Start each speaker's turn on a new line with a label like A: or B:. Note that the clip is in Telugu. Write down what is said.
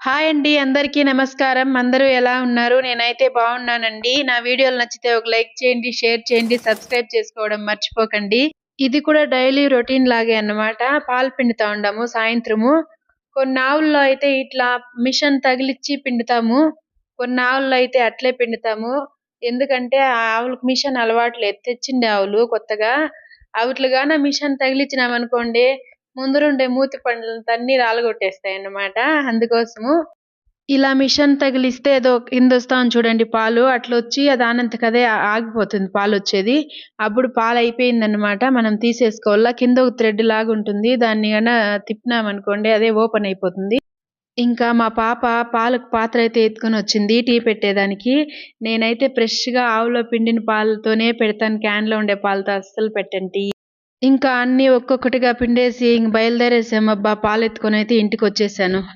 A: హాయ్ అండి. అందరికీ నమస్కారం. అందరూ ఎలా ఉన్నారు? నేనైతే బాగున్నానండి. నా వీడియోలు నచ్చితే ఒక లైక్ చేయండి, షేర్ చేయండి, సబ్స్క్రైబ్ చేసుకోవడం మర్చిపోకండి. ఇది కూడా డైలీ రొటీన్ లాగే అన్నమాట. పాలు పిండుతా ఉండాము సాయంత్రము. కొన్ని ఆవుల్లో అయితే ఇట్లా మిషన్ తగిలిచ్చి పిండుతాము. కొన్ని ఆవుల్లో అయితే అట్లే పిండుతాము. ఎందుకంటే ఆ ఆవులకు మిషన్ అలవాటు లేదు. తెచ్చిండే ఆవులు కొత్తగా. అవిట్లు గాన మిషన్ తగిలిచ్చినామనుకోండి ముందరుండే మూతి పండ్లంతా అన్నీ రాలగొట్టేస్తాయన్నమాట. అందుకోసము ఇలా మిషన్ తగిలిస్తే ఏదో కిందొస్తాను చూడండి పాలు అట్లొచ్చి అది దానంతకదే ఆగిపోతుంది పాలొచ్చేది. అప్పుడు పాలయిపోయిందన్నమాట. మనం తీసేసుకోవాల. కింద ఒక థ్రెడ్ లాగుంటుంది. దాన్ని గాన తిప్పినామనుకోండి అదే ఓపెన్ అయిపోతుంది. ఇంకా మా పాప పాలకు పాత్ర అయితే ఎత్తుకొనొచ్చింది టీ పెట్టేదానికి. నేనైతే ఫ్రెష్‌గా ఆవులో పిండిన పాలతోనే పెడతాను. క్యాన్‌లో ఉండే పాలతో అస్సలు పెట్టను టీ. ఇంకా అన్నీ ఒక్కొక్కటిగా పిండేసి ఇంక బయలుదేరేసామబ్బా! పాలెత్తుకొనైతే ఇంటికొచ్చేసాను.